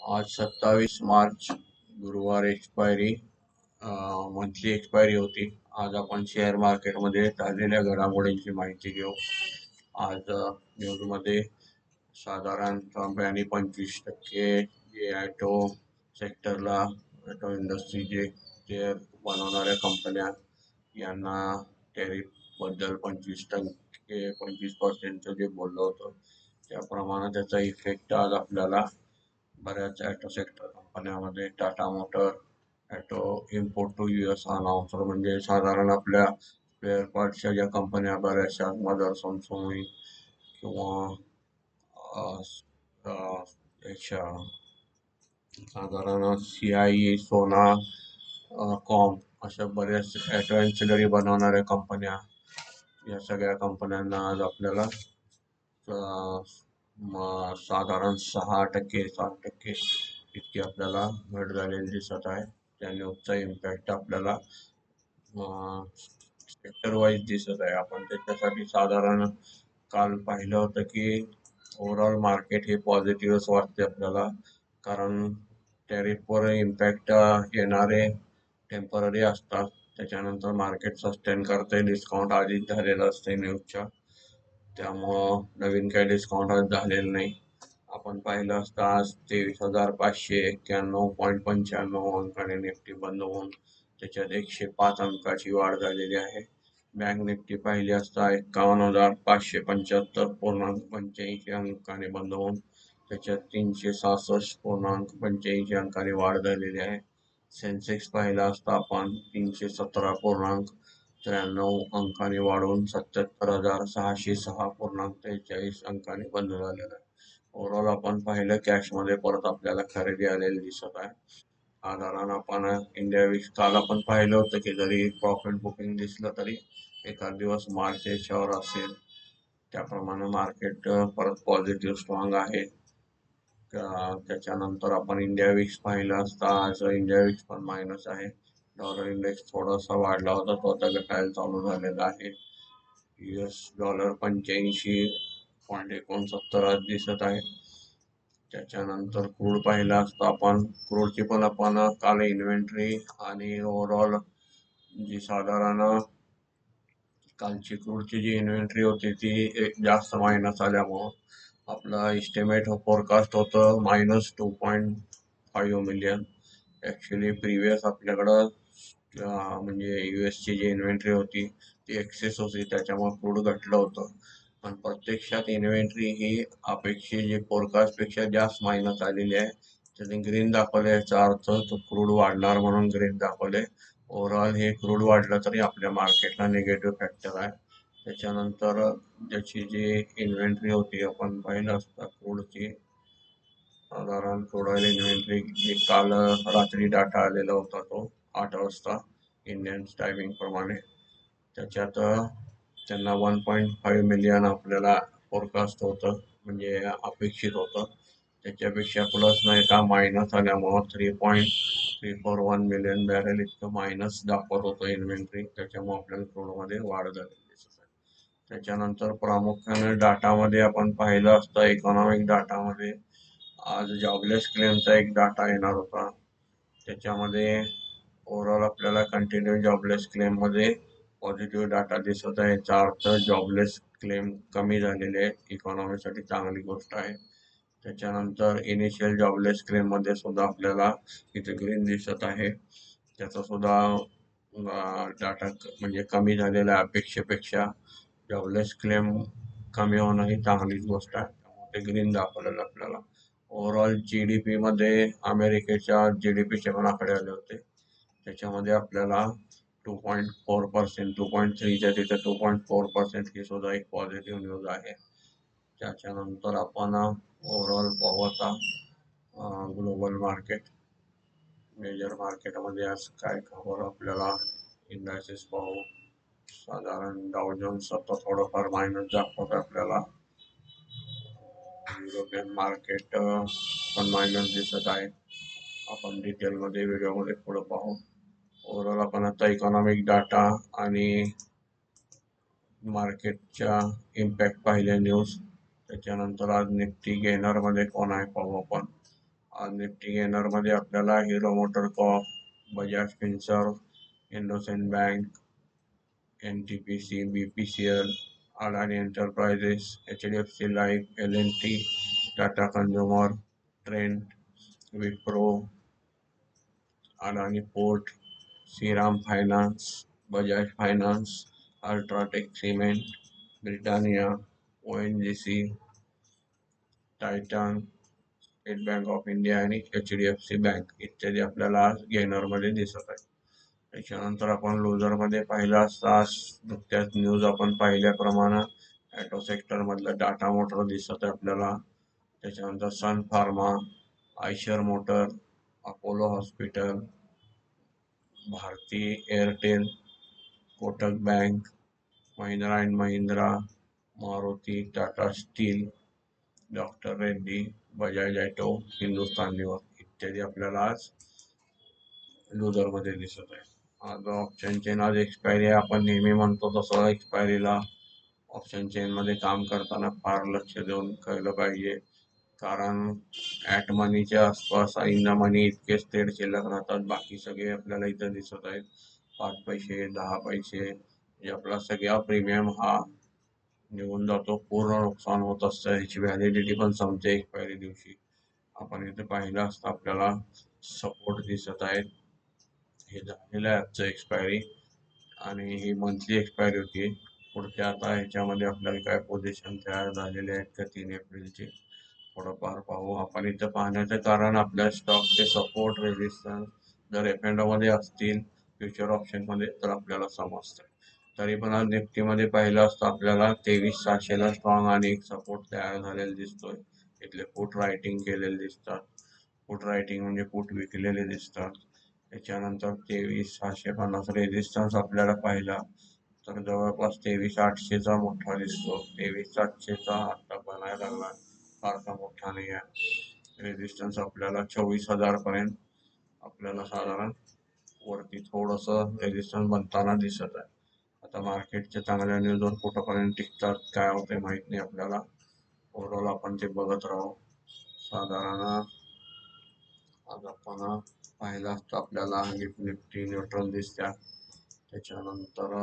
आज 27 मार्च गुरुवार expiry monthly expiry होती. आज आपण शेअर मार्केटमध्ये झालेल्या घडामोडींची माहिती घेऊ. आज न्यूजमध्ये साधारण ट्रम्प यांनी 25% जे ॲटो सेक्टरला ॲटो इंडस्ट्रीचे शेअर बनवणाऱ्या कंपन्या यांना टॅरिफबद्दल 25% जे बोललं होतं त्याप्रमाणे त्याचा इफेक्ट आज आपल्याला बऱ्याच ॲटो सेक्टर कंपन्यामध्ये Tata motor auto import to US अनाउन्सर म्हणजे साधारण आपल्या स्पेअर पार्टच्या ज्या कंपन्या बऱ्याचशा मदरसन सोनी किंवा अ, अ, याच्या साधारण CIE सोना कॉम अशा बऱ्याच ॲटो एन्सिलरी बनवणाऱ्या कंपन्या या सगळ्या कंपन्यांना आज आपल्याला साधारण 6% 7% इतकी आपल्याला घट झालेली दिसत आहे. त्या न्यूजचा इम्पॅक्ट आपल्याला सेक्टर वाईज दिसत आहे. आपण त्याच्यासाठी साधारण काल पाहिलं होतं की ओव्हरऑल मार्केट हे पॉझिटिव्हच वाटते आपल्याला, कारण टॅरिफवर इम्पॅक्ट येणारे टेम्पररी असतात. त्याच्यानंतर मार्केट सस्टेन करते, डिस्काउंट आधीच झालेलं असते न्यूजच्या, त्यामुळं नवीन काही डिस्काउंट आज झालेलं नाही. आपण पाहिलं असतं आज 23,591.95 अंकाने निफ्टी बंद होऊन त्याच्यात 105 अंकाची वाढ झालेली आहे. बँक निफ्टी पाहिली असता 51,575.85 अंकाने बंद होऊन त्याच्यात 366.85 अंकाने वाढ झालेली आहे. सेन्सेक्स पाहिला असता आपण 317.93 अंकाने वाढून 77,606.43 अंकाने बंद झालेला आहे. ओव्हरऑल आपण पाहिलं कॅशमध्ये परत आपल्याला खरेदी आलेली दिसत आहे. साधारण आपण इंडिया विक्स काल आपण पाहिलं होतं की जरी प्रॉफिट बुकिंग दिसलं तरी एखाद दिवस मार्च याच्यावर असेल, त्याप्रमाणे मार्केट परत पॉझिटिव्ह स्ट्रॉंग आहे. त्याच्यानंतर आपण इंडिया विक्स पाहिलं असता आज इंडिया विक्स पण मायनस आहे. डॉलर इंडेक्स थोडासा वाढला होता, तो आता घटायला चालू झालेला आहे. US डॉलर 85.69 आज दिसत आहे. त्याच्यानंतर क्रूड पाहिला असता आपण, क्रूडची पण आपण काल इन्व्हेंटरी आणि ओव्हरऑल जी साधारण कालची क्रूडची जी इन्व्हेंटरी होती ती एक जास्त मायनस आल्यामुळं आपला इस्टिमेट फोरकास्ट होतं -2.5 मिलियन. ॲक्च्युली प्रिव्हियस आपल्याकडं म्हणजे US ची जी इन्व्हेंटरी होती ती एक्सेस होती, त्याच्यामुळे क्रूड घटलं होतं. पण प्रत्यक्षात इन्व्हेंटरी ही अपेक्षित जे फोरकास्टपेक्षा जास्त मायनस आलेली आहे. त्याने ग्रीन दाखवले, याचा अर्थ तो क्रूड वाढणार म्हणून ग्रीन दाखवले. ओव्हरऑल हे क्रूड वाढलं तरी आपल्या मार्केटला निगेटिव्ह फॅक्टर आहे. त्याच्यानंतर ज्याची जी इन्व्हेंटरी होती आपण पाहिलं असता क्रूडची, साधारण क्रूड ऑइल इन्व्हेंटरी काल रात्री डाटा आलेला होता तो 8 वाजता इंडियन टायमिंग प्रमाणे. त्याच्यात त्यांना 1.5 मिलियन आपल्याला फोरकास्ट होतं, म्हणजे अपेक्षित होतं. त्याच्यापेक्षा प्लस नाही का मायनस आल्यामुळं 3.341 मिलियन बॅरल इतकं मायनस दाखवत होतं इन्व्हेंटरी. त्याच्यामुळे आपल्याला क्रूडमध्ये वाढ झालेली दिसत आहे. त्याच्यानंतर प्रामुख्याने डाटामध्ये आपण पाहिलं असतं, इकॉनॉमिक डाटामध्ये आज जॉबलेस क्लेमचा एक डाटा येणार होता. त्याच्यामध्ये ओव्हरऑल आपल्याला कंटिन्यू जॉबलेस क्लेममध्ये पॉझिटिव्ह डाटा दिसत आहे. याचा अर्थ जॉबलेस क्लेम कमी झालेले आहेत, इकॉनॉमीसाठी चांगली गोष्ट आहे. त्याच्यानंतर इनिशियल जॉबलेस क्लेममध्ये सुद्धा आपल्याला इथे ग्रीन दिसत आहे. त्याचा सुद्धा डाटा म्हणजे कमी झालेल्या अपेक्षेपेक्षा जॉबलेस क्लेम कमी होणं ही चांगलीच गोष्ट आहे, त्यामुळे ते ग्रीन दाखवलेलं आपल्याला. ओव्हरऑल GDP मध्ये अमेरिकेच्या GDPचे पण आकडे आले होते, त्याच्यामध्ये आपल्याला 2.4%, 2.3च्या तिथे 2.4% ही सुद्धा एक पॉझिटिव्ह न्यूज आहे. त्याच्यानंतर आपण ओव्हरऑल पाहू आता ग्लोबल मार्केट, मेजर मार्केटमध्ये आज काय खबर आपल्याला इंडायसेस पाहू. साधारण डाव जोन्स आता थोडंफार मायनस दाखवत आपल्याला. युरोपियन मार्केट पण मायनस दिसत आहे. आपण डिटेलमध्ये व्हिडिओमध्ये पुढे पाहू. ओव्हरऑल आपण आता इकॉनॉमिक डाटा आणि मार्केटच्या इम्पॅक्ट पाहिले न्यूज. त्याच्यानंतर आज निफ्टी गेनरमध्ये कोण आहे पाहू आपण. आज निफ्टी गेनर मध्ये आपल्याला Hero motor corp, Bajaj Finserv, IndusInd bank, NTPC, BPCL, Adani enterprises, HDFC life, L and T, Tata consumer, Trent, Wipro, Adani port, Shriram finance, Bajaj finance, UltraTech cement, Britannia, ONGC, Titan, state bank of India आणि एचडीएफसी बँक इत्यादी आपल्याला आज गेनरमध्ये दिसत आहे. त्याच्यानंतर आपण लुझरमध्ये पाहिलं असता नुकत्याच न्यूज आपण पाहिल्याप्रमाणे ॲटो सेक्टर मधलं टाटा मोटर दिसत आहे आपल्याला. त्याच्यानंतर Sun pharma, Eicher motor, Apollo hospital, Bharti Airtel, Kotak bank, Mahindra and Mahindra, Maruti, Tata steel, doctor Reddy, Bajaj auto, Hindustan lever इत्यादी आपल्याला आज लुझरमध्ये दिसत आहे. आज ऑप्शन चेन आज एक्सपायरी आहे. आपण नेहमी म्हणतो तसं एक्सपायरीला ऑप्शन चेन मध्ये काम करताना फार लक्ष देऊन केलं पाहिजे, कारण ॲट मनीच्या आसपास इन द मनी इतकेच ट्रेड शिल्लक राहतात. बाकी सगळे आपल्याला इथं दिसत आहेत 5 पैसे 10 पैसे, म्हणजे आपला सगळा प्रीमियम हा निघून जातो, पूर्ण नुकसान होत असतं. ह्याची व्हॅलिडिटी पण संपते एक्सपायरी दिवशी. आपण इथे पाहिलं असतं आपल्याला सपोर्ट दिसत आहेत. हे झालेलं आहे आजचं एक्सपायरी आणि ही मंथली एक्सपायरी होती. पुढच्या आता ह्याच्यामध्ये आपल्याला काय पोझिशन तयार झालेले आहेत का 3 एप्रिलचे थोडंफार पाहू. आपण इथं पाहण्याचं कारण आपल्या स्टॉकचे सपोर्ट रेजिस्टन्स जर एफ&ओ मध्ये असतील फ्युचर ऑप्शन मध्ये तर आपल्याला समजतं. तरी पण आज निफ्टीमध्ये पाहिलं असतं आपल्याला 23,600ला स्ट्रॉंग आणि एक सपोर्ट तयार झालेला दिसतोय. इथले पुट रायटिंग केलेले दिसतात. पुट रायटिंग म्हणजे पुट विकलेले दिसतात. त्याच्यानंतर 23,650 रेजिस्टन्स आपल्याला पाहिला तर जवळपास 23,800चा मोठा दिसतो. 23,700चा आता बनायला लागला, फारसा मोठा नाही आहे. रेजिस्टन्स आपल्याला 24,000 पर्यंत आपल्याला साधारण वरती थोडस रेजिस्टन्स बनताना दिसत आहे. आता मार्केटच्या चांगल्या न्यूजवर कुठंपर्यंत टिकतात काय होते माहित नाही आपल्याला. ओव्हरऑल आपण ते बघत राहू. साधारण आज आपण पाहिलं असतं आपल्याला निफ्टी न्यूट्रल दिसत्या. त्याच्यानंतर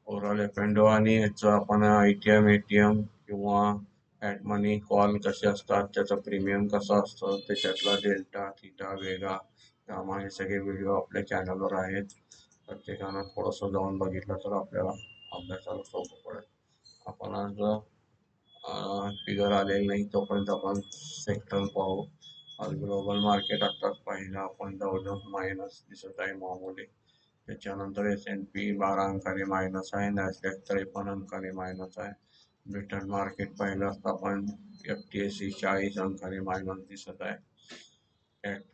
ओव्हरऑल एफ&ओ आणि ह्याचं आपण एटीएम किंवा ॲट मनी कॉल कसे असतात, त्याचा प्रीमियम कसा असतं, त्याच्यातला डेल्टा, थीटा, वेगा, गामा हे सगळे व्हिडिओ आपल्या चॅनलवर आहेत. प्रत्येकानं थोडंसं जाऊन बघितलं तर आपल्याला अभ्यासाला सोपं पडेल. आपण आज फिगर आलेली नाही तोपर्यंत आपण सेक्टर पाहू. आज ग्लोबल मार्केट आत्ताच पाहिलं आपण, डाऊ जोन्स मायनस दिसत आहे मामूली. त्याच्यानंतर S&P 12 अंकाने मायनस आहे, नॅसडॅक 53 अंकाने मायनस आहे. ब्रिटन मार्केट पाहिलं असता आपण FTSE 40 अंकाने मायनस दिसत आहे.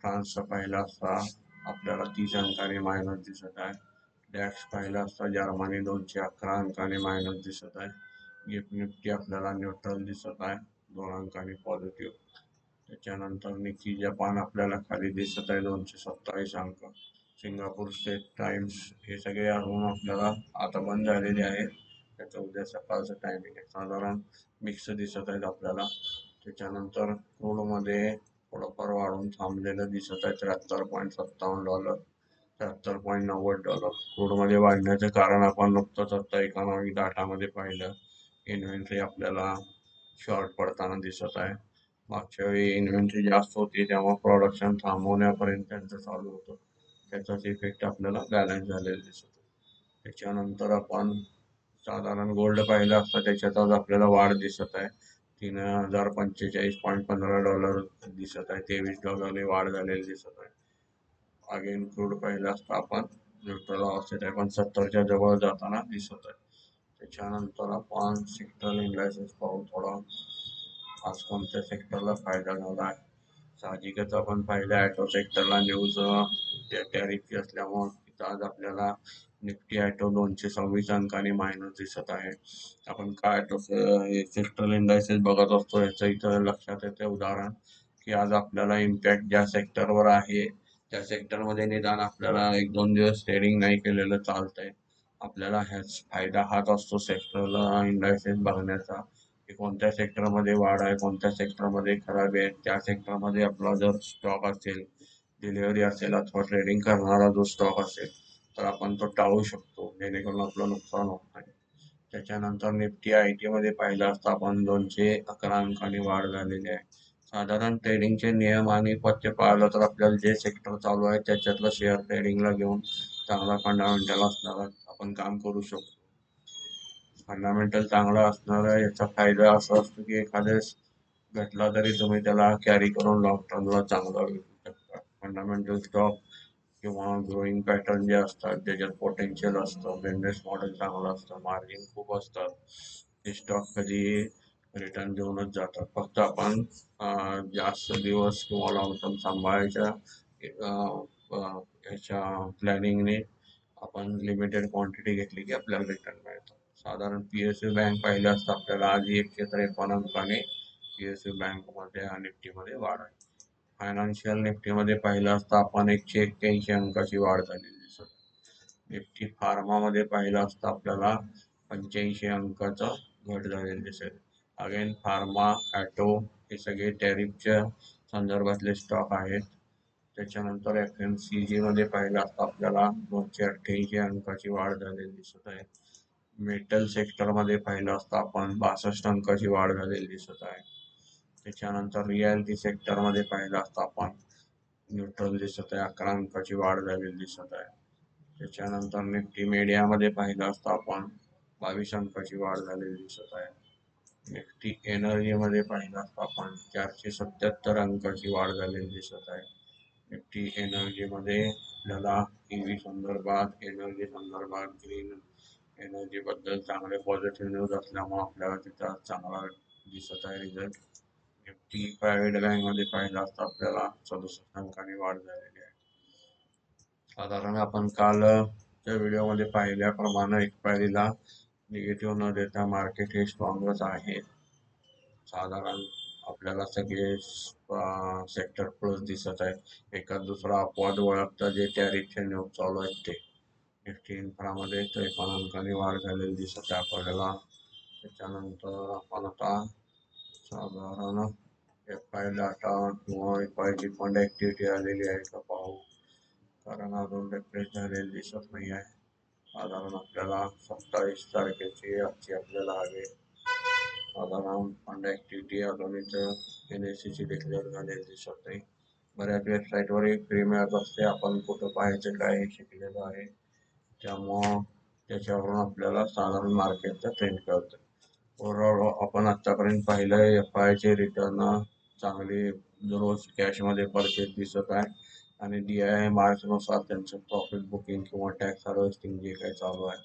फ्रान्सचा पाहिला असता आपल्याला 30 अंकाने मायनस दिसत आहे. डॅक्स पाहिला असता जर्मनी 211 अंकाने मायनस दिसत आहे. गिफ्ट निफ्टी आपल्याला न्यूट्रल दिसत आहे 2 अंकाने पॉझिटिव्ह. त्याच्यानंतर निकी जपान आपल्याला खाली दिसत आहे 227 अंक. सिंगापूर स्टेट टाइम्स हे सगळे अजून आपल्याला आता बंद झालेले आहे. त्याचं उद्या सकाळचं टायमिंग आहे, साधारण मिक्स दिसत आहेत आपल्याला. त्याच्यानंतर क्रूडमध्ये थोडंफार वाढून थांबलेलं दिसत आहे $73.57, $73.90. क्रूडमध्ये वाढण्याचं कारण आपण नुकतंच आता इकॉनॉमिक डाटामध्ये पाहिलं, इन्व्हेंटरी आपल्याला शॉर्ट पडताना दिसत आहे. मागच्या वेळी इन्व्हेंटरी जास्त होती तेव्हा प्रोडक्शन थांबवण्यापर्यंत त्यांचं चालू होतं, त्याचाच इफेक्ट आपल्याला बॅलन्स झालेला दिसतो. त्याच्यानंतर आपण साधारण गोल्ड पाहिलं असता त्याच्यात आज आपल्याला वाढ दिसत आहे. $3,045.15 दिसत आहे, $23 वाढ झालेली दिसत आहे. अगेन क्रूड पाहिलं असता आपण न्यूट्रल अवस्थेत आहे पण 70च्या जवळ जाताना दिसत आहे. त्याच्यानंतर आपण सेक्टर इनलायसेस पाहू थोडा, आज कोणत्या सेक्टरला फायदा झाला आहे. साहजिकच आपण पाहिलं ॲटो सेक्टरला न्यूज टॅरिफची असल्यामुळे तिथं आज आपल्याला निफ्टी ॲटो 226 अंकाने मायनस दिसत आहे. आपण काय ॲटो सेक्टर इंडायसेस बघत असतो ह्याचं इथं लक्षात येते उदाहरण की आज आपल्याला इम्पॅक्ट ज्या सेक्टरवर आहे त्या सेक्टरमध्ये निदान आपल्याला 1-2 दिवस ट्रेडिंग नाही केलेलं चालतंय. आपल्याला ह्याच फायदा हाच असतो सेक्टरला इंडायसेस बघण्याचा, की कोणत्या सेक्टरमध्ये वाढ आहे, कोणत्या सेक्टरमध्ये खराब आहे. त्या सेक्टरमध्ये आपला जर स्टॉक असेल, डिलिव्हरी असेल अथवा ट्रेडिंग करणारा जो स्टॉक असेल तर आपण तो टाळू शकतो, जेणेकरून आपलं नुकसान होत नाही. त्याच्यानंतर निफ्टी आयटी मध्ये पाहिलं असता आपण 211 अंकांनी वाढ झालेली आहे. साधारण ट्रेडिंगचे नियम आणि पथ्य पाळलं तर आपल्याला जे सेक्टर चालू आहे त्याच्यातलं शेअर ट्रेडिंगला घेऊन चांगला फंडामेंटल असणारा आपण काम करू शकतो. फंडामेंटल चांगला असणार आहे याचा फायदा असा असतो की एखाद्यास घटला तरी तुम्ही त्याला कॅरी करून लॉंग टर्मला चांगला विकू शकता. फंडामेंटल स्टॉक किंवा ग्रोईंग पॅटर्न जे असतात ज्याच्यात पोटेन्शियल असतं, बिझनेस मॉडेल चांगलं असतं, मार्जिन खूप असतात, ते स्टॉक कधी रिटर्न देऊनच जातात. फक्त आपण जास्त दिवस किंवा लॉंग टर्म सांभाळायच्या याच्या प्लॅनिंगने आपण लिमिटेड क्वांटिटी घेतली की आपल्याला रिटर्न मिळतं. साधारण PSU बँक पाहिलं असतं आपल्याला आज 153 अंकाने PSU बँक मध्ये निफ्टीमध्ये वाढ आहे. फायनान्शियल निफ्टीमध्ये पाहिलं असता आपण 181 अंकाची वाढ झालेली दिसत. निफ्टी फार्मामध्ये पाहिलं असता आपल्याला 85 अंकाचा घट झालेला दिसेल. अगेन फार्मा, ॲटो हे सगळे टॅरिफच्या संदर्भातले स्टॉक आहेत. त्याच्यानंतर FMCG मध्ये पाहिलं असता आपल्याला 288 अंकाची वाढ झालेली दिसत आहे. मेटल सेक्टरमध्ये पाहिलं असता आपण 62 अंकाची वाढ झालेली दिसत आहे. त्याच्यानंतर रियालिटी सेक्टरमध्ये पाहिलं असता आपण न्यूट्रल दिसत आहे, 11 अंकाची वाढ झालेली दिसत आहे. त्याच्यानंतर निफ्टी मीडियामध्ये पाहिलं असता आपण 22 अंकाची वाढ झालेली दिसत आहे. निफ्टी एनर्जीमध्ये पाहिलं असता आपण 477 अंकाची वाढ झालेली दिसत आहे. निफ्टी एनर्जीमध्ये आपल्याला EV संदर्भात, एनर्जी संदर्भात, ग्रीन एनर्जी बद्दल चांगले पॉझिटिव्ह न्यूज असल्यामुळे आपल्याला तिथं चांगला दिसत आहे रिझल्ट. निफ्टी प्रायव्हेट बँक मध्ये पाहिलं असता आपल्याला 67 अंकांनी वाढ झालेली आहे. साधारण आपण कालच्या व्हिडिओमध्ये पाहिल्याप्रमाणे एक्सपायरीला निगेटिव्ह न देता मार्केट हे स्ट्रॉंगच आहे. साधारण आपल्याला सगळे सेक्टर प्लस दिसत आहे. एका दुसरा अपवाद वळखता जे टॅरिफचे न्यूज चालू आहेत ते. निफ्टी इन्फ्रामध्ये 53 अंकांनी वाढ झालेली दिसत आहे आपल्याला. त्याच्यानंतर आपण आता साधारण FI डाटा किंवा FI ची फंड ऍक्टिव्हिटी आलेली आहे का पाहू, कारण अजून रिफ्रेश झालेली दिसत नाही आहे. साधारण आपल्याला 27 तारखेची आजची आपल्याला हवी. साधारण फंड ऍक्टिव्हिटी अजून इथं NSE ची डिक्लेअर झालेली दिसत नाही. बऱ्याच वेबसाईटवर फ्री मिळत असते, आपण कुठं पाहायचं काय हे शिकलेलं आहे, त्यामुळं त्याच्यावरून आपल्याला साधारण मार्केटचा ट्रेंड कळतं. ओव्हरऑल आपण आतापर्यंत पाहिलं FI चे रिटर्न चांगले रोज कॅशमध्ये परचेस दिसत आहे आणि DI मार्चनुसार त्यांचं प्रॉफिट बुकिंग किंवा टॅक्स हार्वेस्टिंग जे काही चालू आहे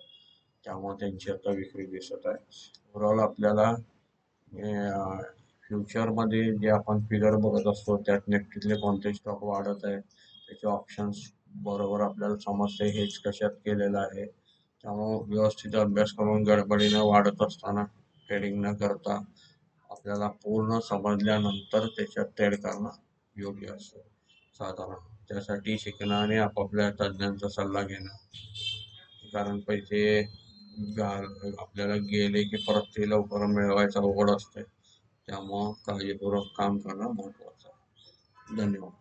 त्यामुळे त्यांची आता विक्री दिसत आहे. ओव्हरऑल आपल्याला फ्युचरमध्ये जे आपण फिगर बघत असतो त्यात निफ्टीतले कोणते स्टॉक वाढत आहे त्याचे ऑप्शन्स बरोबर आपल्याला समजते हेच कशात केलेलं आहे. त्यामुळे व्यवस्थित अभ्यास करून गडबडीनं वाढत असताना ट्रेडिंग न करता आपल्याला पूर्ण समजल्यानंतर त्याच्यात ट्रेड करणं योग्य असतं. साधारण त्यासाठी शिकणं आणि आपापल्या तज्ज्ञांचा सल्ला घेणं, कारण पैसे आपल्याला गेले की परत ते लवकर मिळवायचं अवघड असते. त्यामुळं काळजीपूर्वक काम करणं महत्त्वाचं आहे. धन्यवाद.